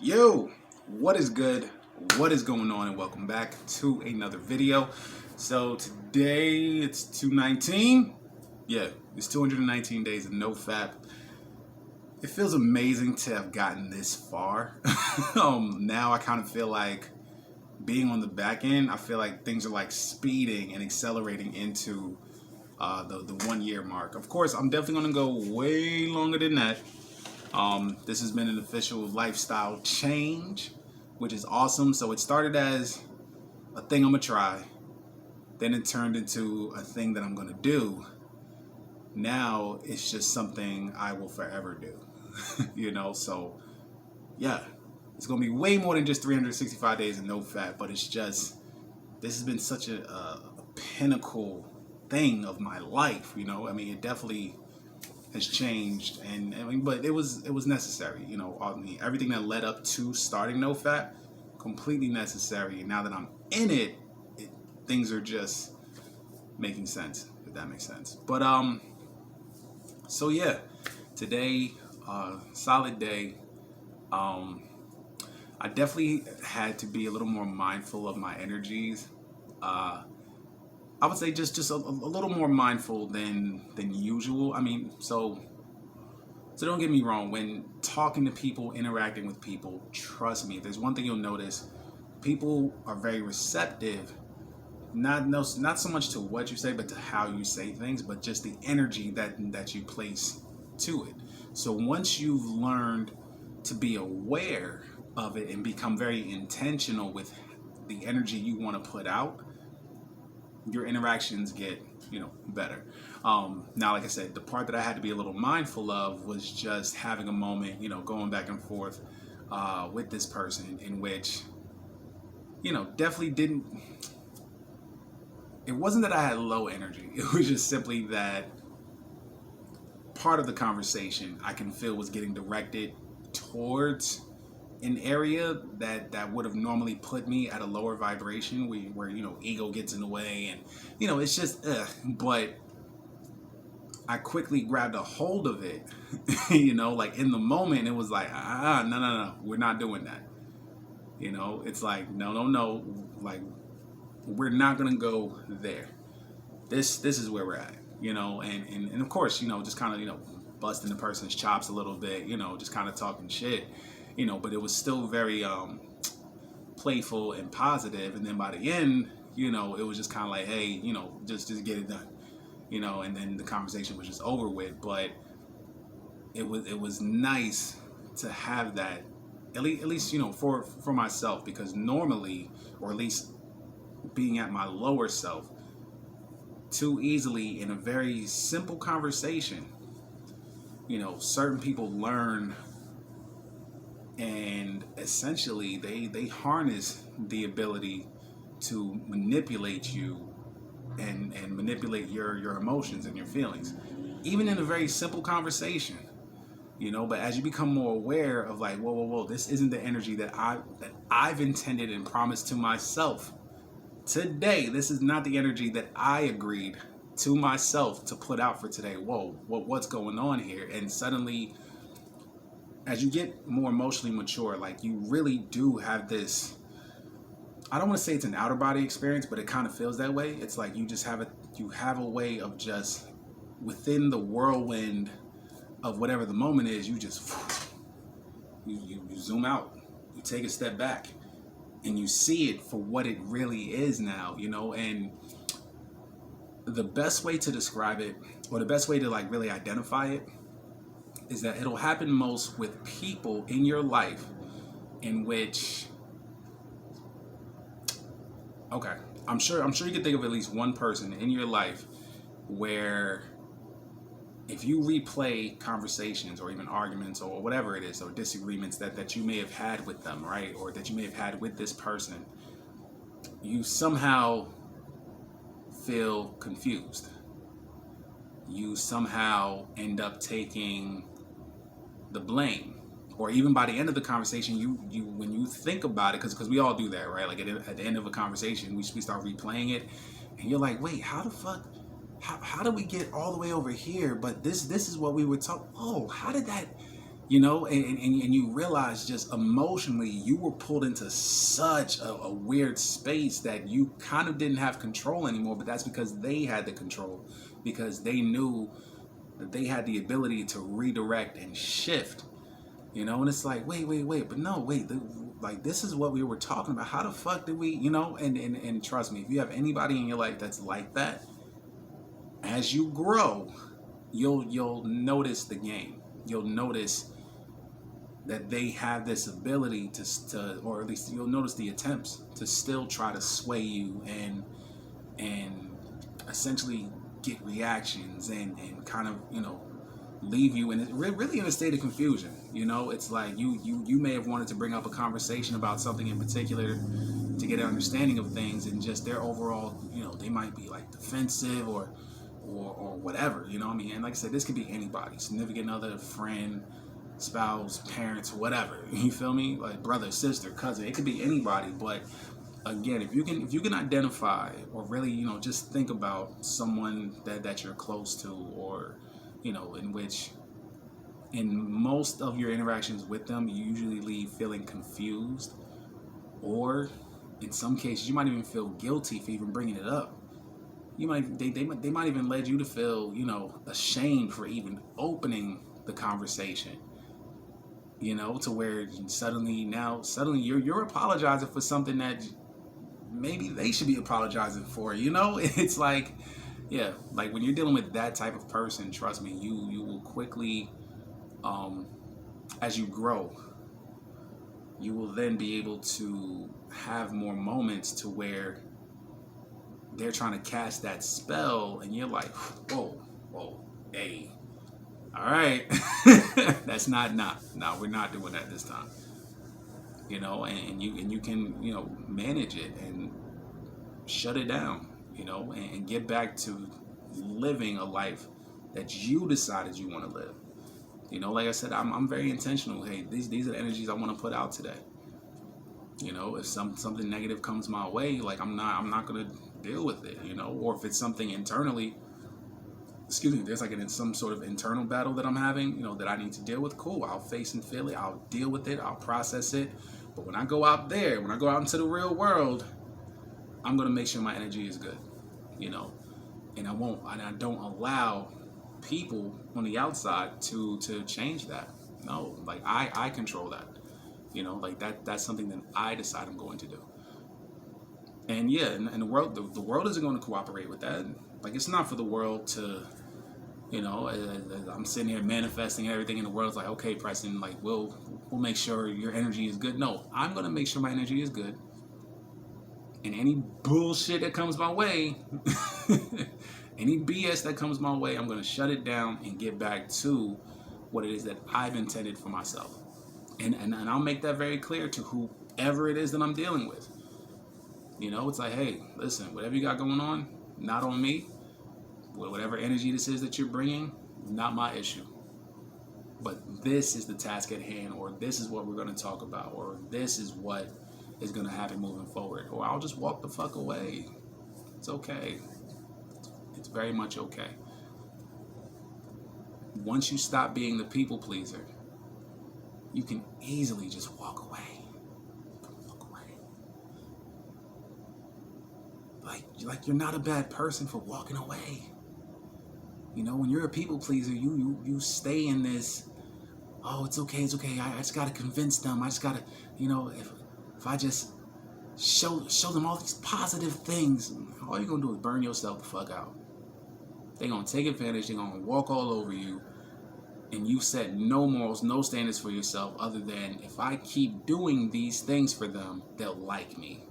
Yo, what is good? What is going on? And welcome back to another video. So today it's 219. Yeah, it's 219 days of no fap. It feels amazing to have gotten this far. Now I kind of feel like being on the back end, I feel like things are like speeding and accelerating into the 1 year mark. Of course, I'm definitely gonna go way longer than that. This has been an official lifestyle change, which is awesome. So it started as a thing I'm gonna try, then it turned into a thing that I'm gonna do. Now it's just something I will forever do. So yeah, it's gonna be way more than just 365 days of no fat, but it's just, this has been such a pinnacle thing of my life. It definitely has changed, but it was necessary. Everything that led up to starting NoFap, completely necessary. And now that I'm in it, things are just making sense, if that makes sense. But so yeah, today, solid day. I definitely had to be a little more mindful of my energies. I would say just a little more mindful than usual. So don't get me wrong. When talking to people, interacting with people, trust me, if there's one thing you'll notice, people are very receptive. Not so much to what you say, but to how you say things, but just the energy that you place to it. So once you've learned to be aware of it and become very intentional with the energy you want to put out, your interactions get better. Now, like I said, the part that I had to be a little mindful of was just having a moment, going back and forth with this person, in which definitely it wasn't that I had low energy. It was just simply that part of the conversation I can feel was getting directed towards an area that would have normally put me at a lower vibration, where ego gets in the way, and it's just but I quickly grabbed a hold of it. Like in the moment, it was like, no, we're not doing that. It's like, no, like, we're not gonna go there. This is where we're at. And of course, just kind of busting the person's chops a little bit, just kind of talking shit. But it was still very playful and positive. And then by the end, it was just kind of like, hey, just get it done, and then the conversation was just over with. But it was nice to have that, at least for myself, because normally, or at least being at my lower self, too easily in a very simple conversation, certain people learn, and essentially they harness the ability to manipulate you and manipulate your emotions and your feelings, even in a very simple conversation. But as you become more aware of, like, whoa, this isn't the energy that I've intended and promised to myself today. This is not the energy that I agreed to myself to put out for today. Whoa, what's going on here? And suddenly, as you get more emotionally mature, like, you really do have this, I don't want to say it's an outer body experience, but it kind of feels that way. It's like you have a way of just, within the whirlwind of whatever the moment is, you just you zoom out, you take a step back, and you see it for what it really is now. And the best way to describe it, or the best way to like really identify it, is that it'll happen most with people in your life in which, okay, I'm sure you can think of at least one person in your life where, if you replay conversations or even arguments or whatever it is, or disagreements that you may have had with them, right, or that you may have had with this person, you somehow feel confused. You somehow end up taking the blame, or even by the end of the conversation, you when you think about it, because we all do that, right? Like at the end of a conversation, we start replaying it, and you're like, wait, how the fuck? How did we get all the way over here? But this is what we were talking. Oh, how did that? and you realize just emotionally you were pulled into such a weird space that you kind of didn't have control anymore, but that's because they had the control, because they knew that they had the ability to redirect and shift, and it's like, wait, but no, wait, like, this is what we were talking about. How the fuck did we, and trust me, if you have anybody in your life that's like that, as you grow, you'll notice the game. You'll notice that they have this ability to, or at least you'll notice the attempts to still try to sway you and essentially get reactions and kind of, leave you in really in a state of confusion. It's like you may have wanted to bring up a conversation about something in particular to get an understanding of things, and just their overall, they might be like defensive or whatever, and like I said, this could be anybody, significant other, friend, spouse, parents, whatever, you feel me, like brother, sister, cousin, it could be anybody. But again, if you can identify, or really, just think about someone that you're close to, or in which in most of your interactions with them you usually leave feeling confused, or in some cases you might even feel guilty for even bringing it up. They might even lead you to feel, ashamed for even opening the conversation, to where suddenly you're apologizing for something that maybe they should be apologizing for. It's like, yeah, like when you're dealing with that type of person, trust me, you will quickly, as you grow, you will then be able to have more moments to where they're trying to cast that spell, and you're like, whoa, hey, all right, that's not, no, we're not doing that this time, and you can, manage it and shut it down, and get back to living a life that you decided you want to live. Like I said, I'm very intentional. Hey, these are the energies I want to put out today. If something negative comes my way, like I'm not gonna deal with it, or if it's something internally, there's like some sort of internal battle that I'm having, that I need to deal with, cool, I'll face and feel it, I'll deal with it, I'll process it. But when I go out into the real world, I'm gonna make sure my energy is good, and I don't allow people on the outside to change that. No, like I control that. Like that's something that I decide I'm going to do. And yeah, and the world isn't going to cooperate with that. Like, it's not for the world to, I'm sitting here manifesting everything in the world. It's like, okay, Preston, like we'll make sure your energy is good. No, I'm going to make sure my energy is good. And any bullshit that comes my way, any BS that comes my way, I'm going to shut it down and get back to what it is that I've intended for myself. And I'll make that very clear to whoever it is that I'm dealing with. It's like, hey, listen, whatever you got going on, not on me. Whatever energy this is that you're bringing, not my issue. But this is the task at hand, or this is what we're going to talk about, or this is what is going to happen moving forward. Or I'll just walk the fuck away. It's okay. It's very much okay. Once you stop being the people pleaser, you can easily just walk away. Like you're not a bad person for walking away. When you're a people pleaser, you stay in this, oh, it's okay, I just gotta convince them. I just gotta, if I just show them all these positive things, all you're gonna do is burn yourself the fuck out. They're gonna take advantage, they're gonna walk all over you, and you set no morals, no standards for yourself other than, if I keep doing these things for them, they'll like me.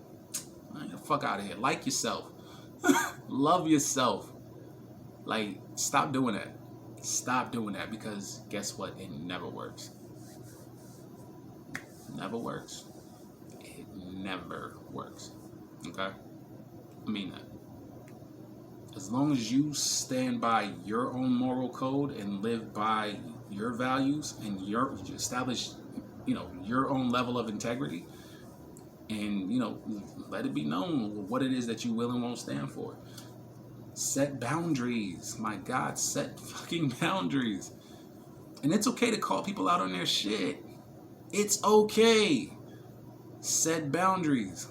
Get the fuck out of here. Like yourself. Love yourself. Like, stop doing that. Stop doing that, because guess what? It never works. Never works. It never works. Okay? I mean that. As long as you stand by your own moral code and live by your values and establish, your own level of integrity, and let it be known what it is that you will and won't stand for. Set boundaries. My God, set fucking boundaries. And it's okay to call people out on their shit. It's okay. Set boundaries.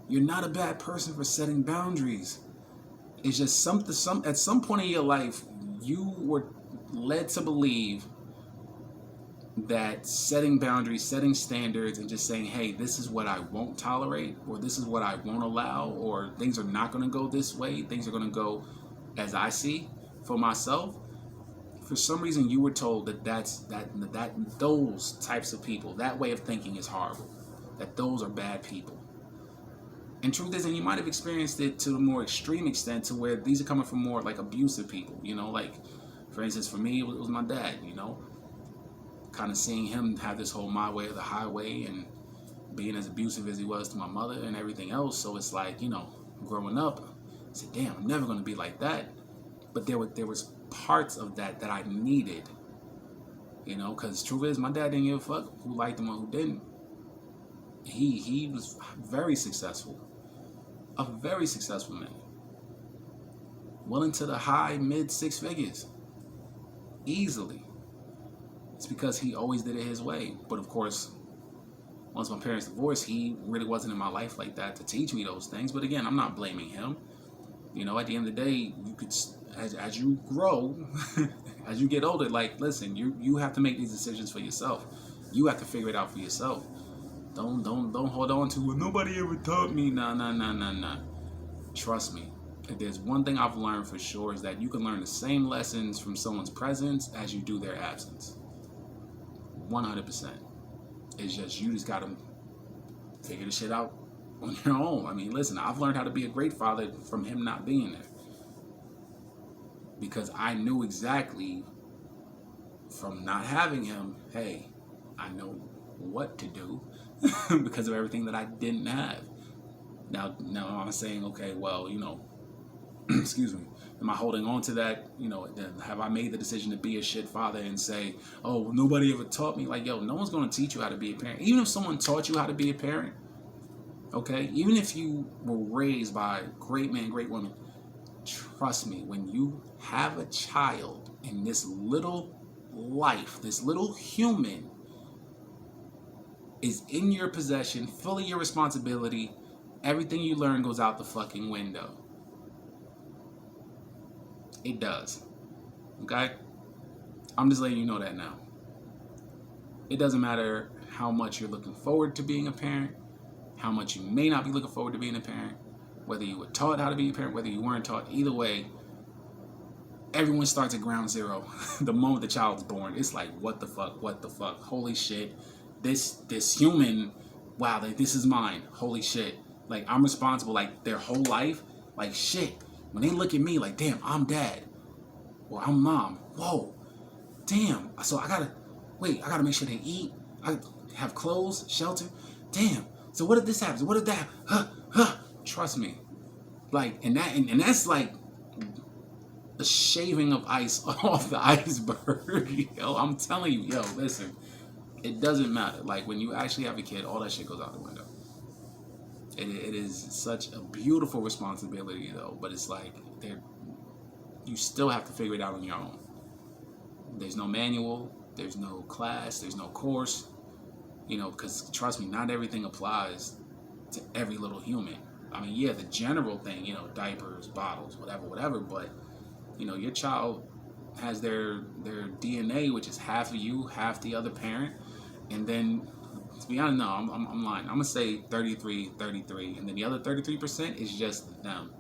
You're not a bad person for setting boundaries. It's just at some point in your life, you were led to believe that setting boundaries, setting standards, and just saying, hey, this is what I won't tolerate, or this is what I won't allow, or things are not going to go this way, things are going to go as I see for myself. For some reason, you were told that those types of people, that way of thinking is horrible, that those are bad people. And truth is, and you might have experienced it to a more extreme extent, to where these are coming from more like abusive people, you know, like, for instance, for me, it was my dad, you know, kind of seeing him have this whole my way or the highway, and being as abusive as he was to my mother and everything else. So it's like, you know, growing up, I said, damn, I'm never going to be like that. But there was parts of that I needed, you know, because truth is, my dad didn't give a fuck who liked him or who didn't. He was very successful, a very successful man, well into the high mid six figures, easily. It's because he always did it his way. But of course, once my parents divorced, he really wasn't in my life like that to teach me those things. But again, I'm not blaming him. You know, at the end of the day, you could, as you grow, as you get older, like, listen, you have to make these decisions for yourself. You have to figure it out for yourself. Don't hold on to, well, nobody ever taught me. Nah. Trust me. If there's one thing I've learned for sure, is that you can learn the same lessons from someone's presence as you do their absence. 100%. It's just, you just gotta figure the shit out on your own. I mean, listen, I've learned how to be a great father from him not being there, because I knew exactly from not having him, hey, I know what to do because of everything that I didn't have. Now I'm saying, okay, well, you know, excuse me, am I holding on to that? You know, have I made the decision to be a shit father and say, oh, nobody ever taught me? Like, yo, no one's going to teach you how to be a parent. Even if someone taught you how to be a parent, okay, even if you were raised by great men, great women, trust me, when you have a child in this little life, this little human is in your possession, fully your responsibility, everything you learn goes out the fucking window. It does. Okay? I'm just letting you know that now. It doesn't matter how much you're looking forward to being a parent, how much you may not be looking forward to being a parent, whether you were taught how to be a parent, whether you weren't taught. Either way, everyone starts at ground zero. The moment the child's born, it's like, what the fuck, holy shit, this human, wow, like, this is mine, holy shit, like, I'm responsible, like, their whole life, like, shit, when they look at me, like, damn, I'm dad, or I'm mom, whoa, damn, so I gotta make sure they eat, I have clothes, shelter, damn, so what if this happens, what if that, trust me, like, and that's like the shaving of ice off the iceberg. Yo, I'm telling you, yo, listen, it doesn't matter. Like, when you actually have a kid, all that shit goes out the window. It is such a beautiful responsibility, though, but it's like, you still have to figure it out on your own. There's no manual, there's no class, there's no course, you know, because trust me, not everything applies to every little human. I mean, yeah, the general thing, you know, diapers, bottles, whatever, but, you know, your child has their DNA, which is half of you, half the other parent, and then, to be honest, no, I'm lying. I'm going to say 33, and then the other 33% is just them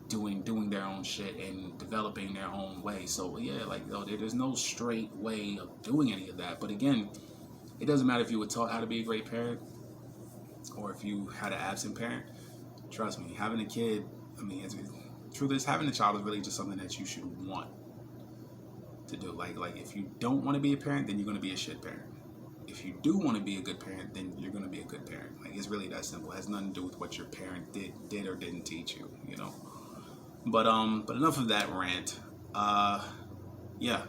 doing their own shit and developing their own way. So, yeah, like, there's no straight way of doing any of that. But again, it doesn't matter if you were taught how to be a great parent or if you had an absent parent. Trust me, having a kid, I mean, truth is, having a child is really just something that you should want to do. Like if you don't want to be a parent, then you're going to be a shit parent. If you do want to be a good parent, then you're going to be a good parent. Like, it's really that simple. It has nothing to do with what your parent did or didn't teach you, you know. But enough of that rant. Yeah.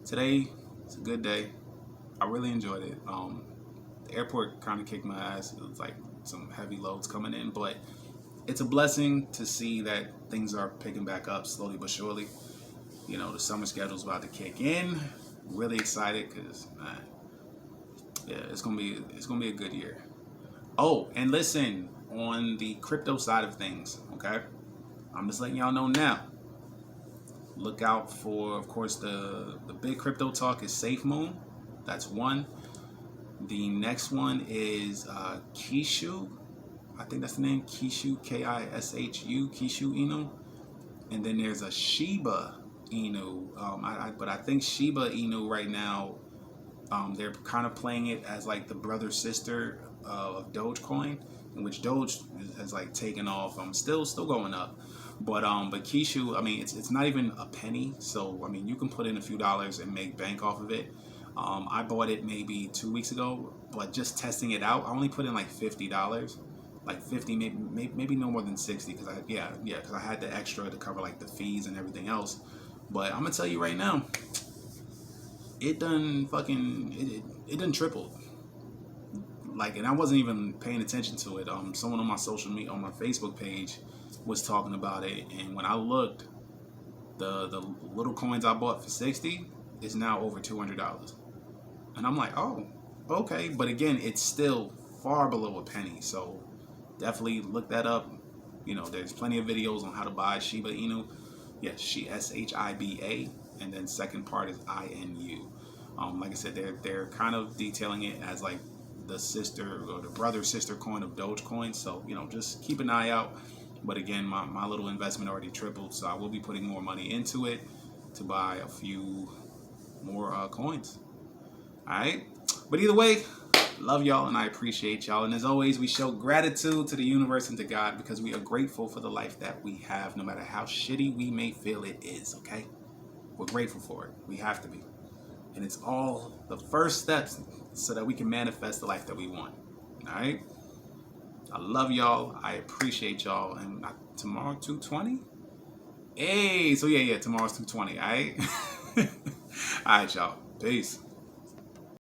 Today, it's a good day. I really enjoyed it. The airport kind of kicked my ass. It was like some heavy loads coming in, but it's a blessing to see that things are picking back up slowly but surely. You know, the summer schedule's about to kick in. Really excited because, yeah, it's gonna be a good year. Oh, and listen, on the crypto side of things, okay, I'm just letting y'all know now. Look out for, of course, the big crypto talk is Safe Moon. That's one. The next one is Kishu. I think that's the name. Kishu, Kishu, Kishu Inu. And then there's a Shiba Inu. But I think Shiba Inu right now, they're kind of playing it as like the brother sister of Dogecoin, in which Doge has like taken off. Still going up. But Kishu, I mean, it's not even a penny. So I mean, you can put in a few dollars and make bank off of it. I bought it maybe 2 weeks ago, but just testing it out, I only put in like $50, like 50, maybe no more than 60, because because I had the extra to cover like the fees and everything else. But I'm gonna tell you right now, it done tripled. Like, and I wasn't even paying attention to it. Someone on my social media, on my Facebook page, was talking about it, and when I looked, the little coins I bought for 60 is now over $200. And I'm like, oh, okay. But again, it's still far below a penny. So definitely look that up. You know, there's plenty of videos on how to buy Shiba Inu. Yes, SHIBA. And then second part is INU. Like I said, they're kind of detailing it as like the sister or the brother sister coin of Dogecoin. So, you know, just keep an eye out. But again, my little investment already tripled. So I will be putting more money into it to buy a few more coins. Alright, but either way, love y'all and I appreciate y'all. And as always, we show gratitude to the universe and to God because we are grateful for the life that we have, no matter how shitty we may feel it is, okay? We're grateful for it. We have to be. And it's all the first steps so that we can manifest the life that we want. Alright? I love y'all. I appreciate y'all. And tomorrow, 2:20? Hey, so yeah, tomorrow's 2:20, alright? Alright, y'all. Peace.